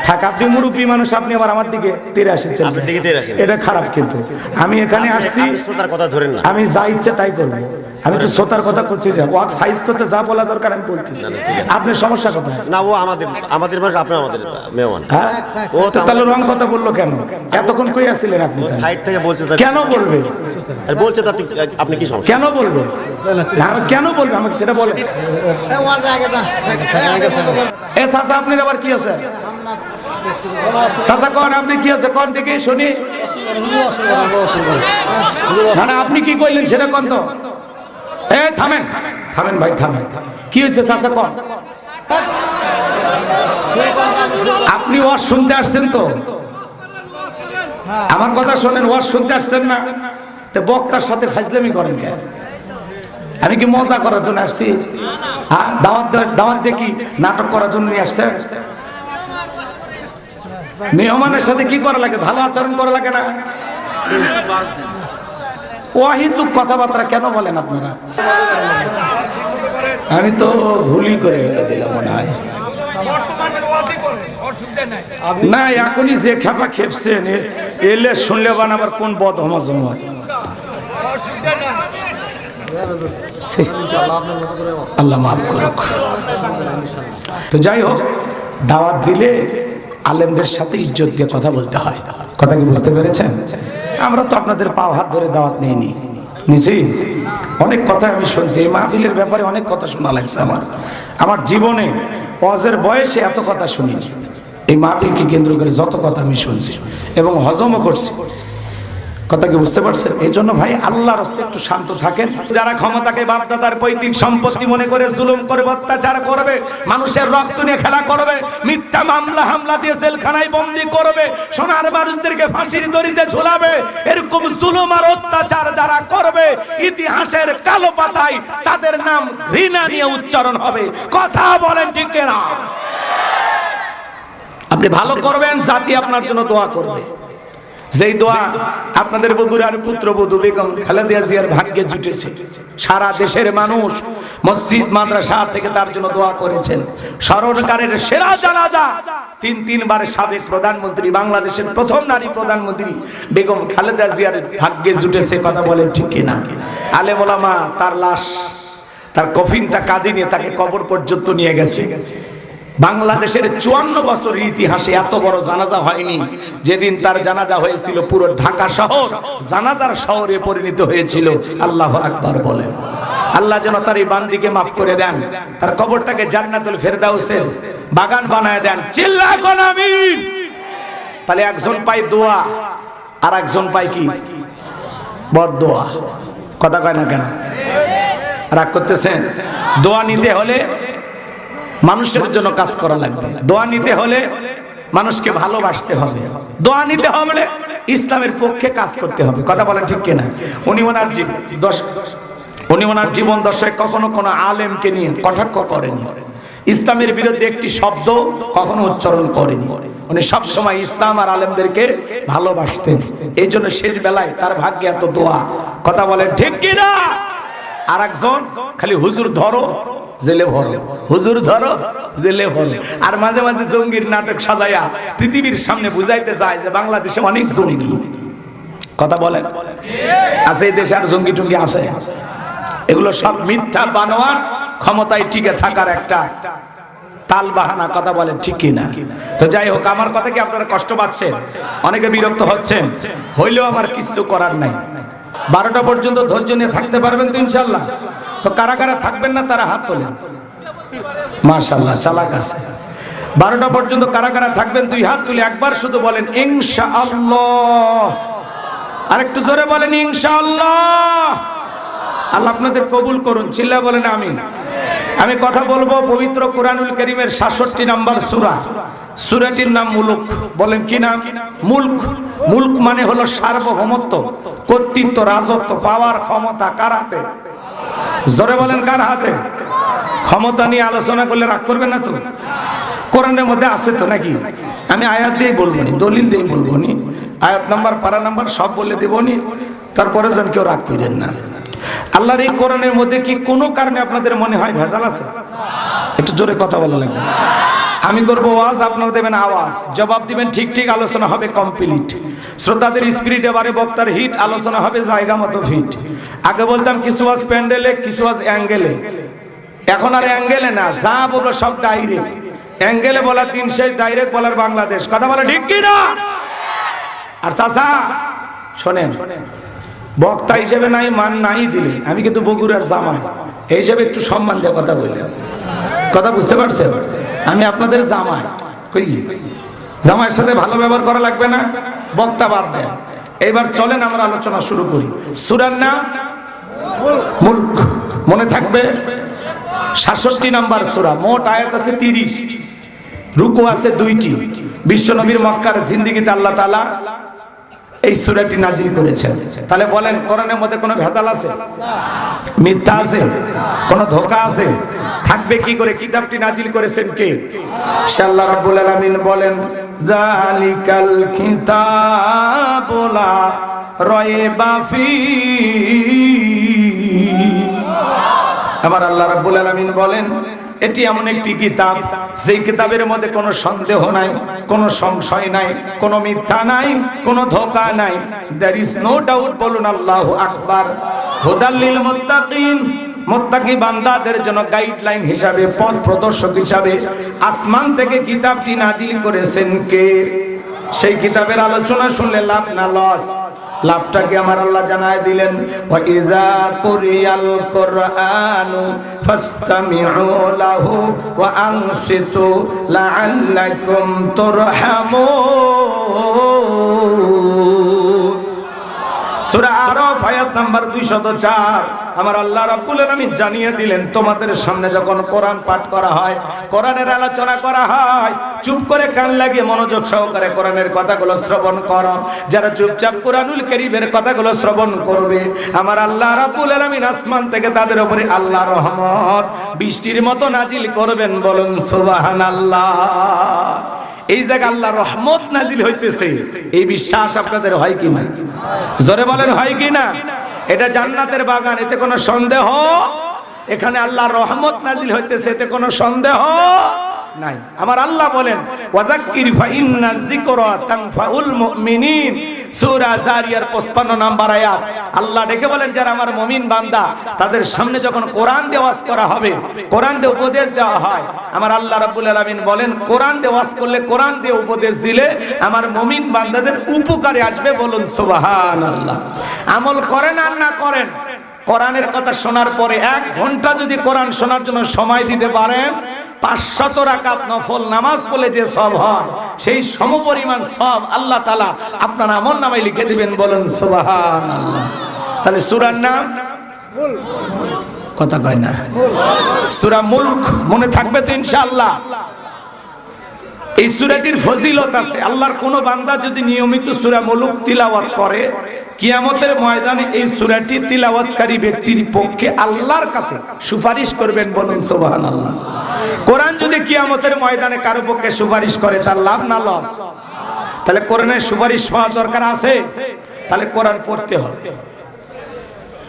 থাক, আপনি মুরব্বী মানুষ, আপনি আবার আমার দিকে তেরে আসেন, এটা খারাপ। কিন্তু আমি এখানে আসছি, আমি যা ইচ্ছে তাই করবো। আমি তো শ্রোতার কথা করছি, যে ওয়াক সাইজ করতে যা বলা দরকার আমি বলতেছি। আপনার সমস্যা কোথায়? না, ও আমাদের ভাষা, আপনি আমাদের মেহমান। হ্যাঁ, ও তাহলে রং কথা বললো কেন? এতক্ষণ কই আসছিলেন আপনি? সাইড থেকে বলছে, কেন বলবে? বলছে তাতে আপনি কি সমস্যা? কেন বলবে? কেন বলবে আমাকে সেটা বলেন। এ চাচা, আপনার আবার কি আছে? চাচা কোন, আপনি কি আছে কোন দিকে শুনি? না, আপনি কি কইলেন সেটা কোন তো? এ থামেন থামেন ভাই, থামেন। কি হয়েছে চাচা কোন? আপনি ওয়াজ শুনতে আসছেন তো? আমার কথা শোনেন, ওয়াজ শুনতে আসছেন না? তো বক্তার সাথে ফাজলামি করেন কেন? আমি কি মজা করার জন্য আসছি? হ্যাঁ, দাওয়াত দিয়ে কি নাটক করার জন্য নিয়ে আসছেন? মেহমানের সাথে কি করা লাগে? ভালো আচরণ করা লাগে না? অহেতুক কথাবার্তা কেন বলেন আপনারা? আমি তো ভুলই করে দিলাম মনে হয়। না, এখনই যে খেপা খেপছেন, এলে শুনলে বানাবার কোন বদ হমাজম হয়। আল্লাহ মাফ করুক। তো যাই হোক, দাওয়াত দিলে আলেমদের সাথে ইজ্জত দিয়ে কথা বলতে হয়। কথা কি বুঝতে পেরেছেন? আমরা তো আপনাদের পাও হাত ধরে দাওয়াত নিইনি, নিছি। অনেক কথা আমি শুনছি এই মাহফিলের ব্যাপারে, অনেক কথা শোনা লাগছে আমার জীবনে। ওয়াজের বয়সে এত কথা শুনি, এই মাহফিলকে কেন্দ্র করে যত কথা আমি শুনছি এবং হজমও করছি। কথা কি বুঝতে পারছেন? এই জন্য ভাই, আল্লাহর রাস্তায় একটু শান্ত থাকেন। যারা ক্ষমতাকে বাপদাদার পৈতৃক সম্পত্তি মনে করে জুলুম করবে, অত্যাচার করবে, মানুষের রক্ত নিয়ে খেলা করবে, মিথ্যা মামলা হামলা দিয়ে জেলখানায় বন্দী করবে, সোনার মানুষদেরকে ফাঁসির দড়িতে ঝুলাবে, এরকম জুলুম আর অত্যাচার যারা করবে, ইতিহাসের কালো পাতায় তাদের নাম ঘৃণা নিয়ে উচ্চারণ হবে। কথা বলেন ঠিক না? আপনি ভালো করবেন, জাতি আপনার জন্য দোয়া করবে। যেই দোয়া আপনাদের বগুড়ার পুত্রবধূ বেগম খালেদা জিয়ার ভাগ্যে জুটেছে, সারা দেশের মানুষ মসজিদ মাদ্রাসা থেকে তার জন্য দোয়া করেছেন। স্মরণকারের সেরা জানাজা তিনবার সাবেক প্রধানমন্ত্রী, বাংলাদেশের প্রথম নারী প্রধানমন্ত্রী বেগম খালেদা জিয়ার ভাগ্যে জুটেছে। কথা বলেন ঠিক কিনা? আলেম ওলামা তার লাশ, তার কফিনটা কাঁধে নিয়ে তাকে কবর পর্যন্ত নিয়ে গেছে। বাংলাদেশের 54 বছরের ইতিহাসে এত বড় জানাজা হয়নি। যেদিন তার জানাজা হয়েছিল, পুরো ঢাকা শহর জানাজার শহরে পরিণত হয়েছিল। আল্লাহু আকবার বলেন। আল্লাহ যেন তার এই বান্দিকে মাফ করে দেন, তার কবরটাকে জান্নাতুল ফেরদাউসের বাগান বানায় দেন। চিল্লায় কোন আমিন। তাহলে একজন পায় দোয়া, আর একজন পায় কি? বরদোয়া। কথা কয় না কেন? রাগ করতেছেন? দোয়া নিতে হলে মানুষের জন্য কাজ করা লাগবে। দোয়া নিতে হলে মানুষকে ভালোবাসতে হবে। দোয়া নিতে হলে ইসলামের পক্ষে কাজ করতে হবে। কথা বলেন ঠিক কিনা? উনি ওনার জীবন দশায় কখনো কোনো আলেমকে নিয়ে কটাক্ষ করেনি, ইসলামের বিরুদ্ধে একটি শব্দ কখনো উচ্চারণ করেনি। উনি সবসময় ইসলাম আর আলেমদেরকে ভালোবাসতেন। এই জন্য শেষ বেলায় তার ভাগ্যে এত দোয়া। কথা বলেন ঠিক কিনা? আর একজন খালি হুজুর ধরো জেলে ভরো, হুজুর ধরো জেলে ভরো, আর মাঝে মাঝে জঙ্গির নাটক সাজাইয়া পৃথিবীর সামনে বুঝাইতে যায় যে বাংলাদেশে অনেক জঙ্গি। কথা বলেন আছে এই দেশে? আর জঙ্গি টঙ্গি আছে? এগুলো সব মিথ্যা বানোয়াট, ক্ষমতায় টিকে থাকার একটা তাল বাহানা। কথা বলেন ঠিক কিনা? তো যাই হোক, আমার কথা কি আপনারা কষ্ট পাচ্ছেন? অনেকে বিরক্ত হচ্ছেন, হইলেও আমার কিছু করার নাই। 12টা পর্যন্ত ধৈর্য নিয়ে থাকতে পারবেন তো ইনশাআল্লাহ? তো কারা কারা থাকবেন না তারা হাত তোলেন। মাশাআল্লাহ, চালাক আছে। 12টা পর্যন্ত কারা কারা থাকবেন? 2 হাত তুলে একবার শুধু বলেন ইনশাআল্লাহ। আরেকটু জোরে বলেন ইনশাআল্লাহ। আল্লাহ আপনাদের কবুল করুন। চিল্লা বলেন আমিন। আমি কথা বলবো পবিত্র কোরআনুল কারীমের 66 নম্বর সূরা। সূরাটির নাম মুলক। বলেন কি নাম? মুলক। মুলক মানে হলো সার্বভৌমত্ব, কর্তৃত্ব, রাজত্ব, পাওয়ার, ক্ষমতা। কার হাতে? জোরে বলেন কার হাতে? ক্ষমতা নিয়ে আলোচনা করলে রাগ করবেন না তো? কোরআনের মধ্যে আছে তো নাকি? আমি আয়াত দিয়ে বলবো নি, দলিল দিয়ে বলবো নি, আয়াত নাম্বার, পারা নাম্বার সব বলে দেবো নি, তারপরে যেন কেউ রাগ করেন না। আল্লাহর এই কোরআনের মধ্যে কি কোনো কারণে আপনাদের মনে হয় ভেজাল আছে? একটু জোরে কথা বলা লাগবে। আমি করবো ওয়াজ, আপনারা দেবেন আওয়াজ, জবাব দিবেন ঠিক ঠিক, আলোচনা হবে কমপ্লিট। শ্রোতাদের স্পিরিট এবারে বক্তার হিট, আলোচনা হবে জায়গা মতো ফিট। আগে বলতাম কিছু ওয়াজ প্যান্ডেলে, কিছু ওয়াজ অ্যাঙ্গেলে, এখন আর অ্যাঙ্গেলে না, যা বলবো সব ডাইরেক্ট। অ্যাঙ্গেলে বলা 300, ডাইরেক্ট বলার বাংলাদেশ। কথা বলে ঠিক কি না? আর চাচা শোনেন, বক্তা হিসেবে নাই মান নাই দিলে, আমি কিন্তু বগুড়ার জামাই এই হিসেবে একটু সম্মান দিয়ে কথা বললাম। কথা বুঝতে পারছেন? আমি আপনাদের জামাই, কই জামাইয়ের সাথে ভালো ব্যবহার করা লাগবে না? বক্তা বাদ দেন, এইবার চলেন আমরা আলোচনা শুরু করি। সূরার নাম মুলক, মনে থাকবে 67 নাম্বার সূরা, মোট আয়াত আছে 30, রুকু আছে 2টি। বিশ্বনবীর মক্কার জিন্দেগিতে আল্লাহ তাআলা এই সূরাটি নাজিল করেছেন। তাহলে বলেন, কোরআনের মধ্যে কোনো ভেজাল আছে? মিথ্যা আছে? কোনো ধোঁকা আছে? থাকবে কি করে? কিতাবটি নাজিল করেছেন কে? সে আল্লাহ রাব্বুল আলামিন বলেন, যালিকাল কিতাবু লা রাইবা ফীহি। আমার আল্লাহ রাব্বুল আলামিন বলেন, এটি এমন একটি কিতাব, যেই কিতাবের মধ্যে কোনো সন্দেহ নাই, কোনো সংশয় নাই, কোনো মিথ্যা নাই, কোনো ধোঁকা নাই। There is no doubt. বলুন আল্লাহু আকবার। হুদাল লিল মুত্তাকিন, মুত্তাকি বান্দাদের জন্য গাইডলাইন হিসাবে, পথ প্রদর্শক হিসাবে আসমান থেকে কিতাবটি নাজিল করেছেন কে? সেই কিতাবের আলোচনা শুনলে লাভ না লস? লাভটাকে আমার আল্লাহ জানায় দিলেন, ওয়া ইযা কুরিয়াল কুরআনু ফাসতামিউ লাহু ওয়া আনসিতু লাআল্লাকুম তুরহামুন। সূরা আরাফ আয়াত নাম্বার 204। আমার আল্লাহ রাব্বুল আলামিন জানিয়ে দিলেন, তোমাদের সামনে যখন কোরআন পাঠ করা হয়, কোরআনের আলোচনা করা হয়, চুপ করে কান লাগিয়ে মনোযোগ সহকারে কোরআনের কথাগুলো শ্রবণ করো। যারা চুপচাপ কোরআনুল কারীমের কথাগুলো শ্রবণ করবে, আমার আল্লাহ রাব্বুল আলামিন আসমান থেকে তাদের উপরে আল্লাহর রহমত বৃষ্টির মতো নাজিল করবেন। বলুন সুবহানাল্লাহ। এই জায়গা আল্লাহর রহমত নাজিল হইতেছে, এই বিশ্বাস আপনাদের হয় কি না? জোরে বলেন, হয় কি না? এটা জান্নাতের বাগান, এতে কোনো সন্দেহ? এখানে আল্লাহর রহমত নাজিল হইতেছে, এতে কোনো সন্দেহ নাই। আমার আল্লাহ বলেন, ওয়াযাক্কির ফাইন্নায যিকরা তানফাউল মুমিনিন। সূরা জারিয়ার 55 নাম্বার আয়াত। আল্লাহ ডেকে বলেন, যারা আমার মুমিন বান্দা, তাদের সামনে যখন কোরআন দিয়ে ওয়াজ করা হবে, কোরআন দিয়ে উপদেশ দেওয়া হয়, আমার আল্লাহ রাব্বুল আলামিন বলেন, কোরআন দিয়ে ওয়াজ করলে, কোরআন দিয়ে উপদেশ দিলে আমার মুমিন বান্দাদের উপকারে আসবে। বলুন সুবহানাল্লাহ। আমল করেন আর না করেন, কোরআনের কথা শোনার পরে 1 ঘন্টা যদি কোরআন শোনার জন্য সময় দিতে পারেন, 500 রাকাত নফল নামাজ পড়লে যে সওয়াব হয়, সেই সমপরিমাণ সওয়াব আল্লাহ তাআলা আপনার আমলনামায় লিখে দিবেন। বলুন সুবহানাল্লাহ। তাহলে সূরার নাম কথা কয় না, সূরা মুলক, মনে থাকবে তো ইনশাআল্লাহ। এই সূরাটির ফজিলত আছে। আল্লাহর কোন বান্দা যদি নিয়মিত সূরা মুলক তিলাওয়াত করে, কিয়ামতের ময়দানে এই সূরাটি তিলাওয়াতকারী ব্যক্তির পক্ষে আল্লাহর কাছে সুপারিশ করবেন। বলুন সুবহানাল্লাহ। কোরআন যদি কিয়ামতের ময়দানে কারো পক্ষে সুপারিশ করে, তার লাভ না লস? তাহলে কোরআনের সুপারিশ পাওয়ার দরকার আছে। তাহলে কোরআন পড়তে হবে।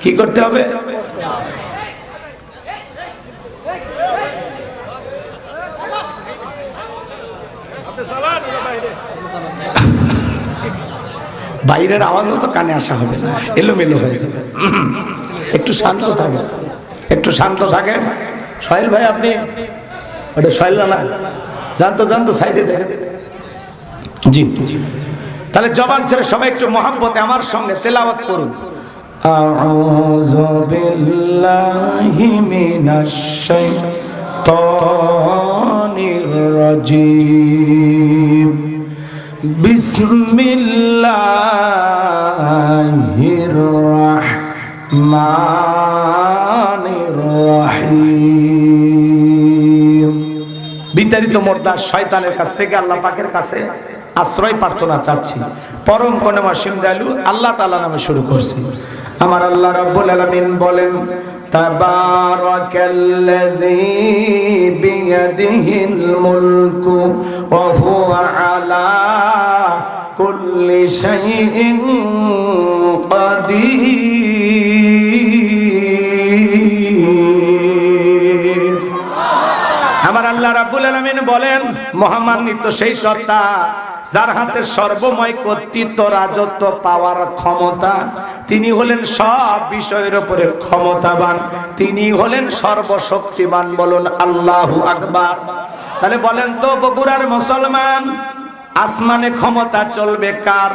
কি করতে হবে? বাইরের আওয়াজও তো কানে আসা হবে না, এলোমেলো হয়ে যাবে। একটু শান্ত থাকে, একটু শান্ত থাকে। সোহেল ভাই, আপনি ওটা সোহেল না, জানতো সাইডে দেখে। জি, তাহলে জবান ছেড়ে সবাই একটু মহব্বতে আমার সঙ্গে তেলাওয়াত করুন। আউযু বিল্লাহি মিনাশ শাইতানির রাজীম। বিসমিল্লাহির রাহমানির রহিম। বিতাড়িত মোর্দার শয়তানের কাছ থেকে আল্লাহ পাকের কাছে আশ্রয় প্রার্থনা চাচ্ছি। পরম করুণাময় দয়ালু আল্লাহ তাআলা নামে শুরু করছি। আমার আল্লাহ রাব্বুল আলামিন বলেন, তাবারাকাল্লাযী বিয়াদিহিল মুলকু ওয়া হুয়া আলা কুল্লি শাইইন কাদির। আমার আল্লাহ আল্লাহ রাব্বুল আলামিন বলেন মহামান্বিত সেই সত্তা যার হাতে সর্বময় কর্তৃত্ব রাজত্ব পাওয়ার ক্ষমতা, তিনি হলেন সব বিষয়ের উপরে ক্ষমতাবান, তিনি হলেন সর্বশক্তিমান। বলুন আল্লাহু আকবার। তাহলে বলেন তো বগুড়ার মুসলমান, আসমানে ক্ষমতা চলবে কার?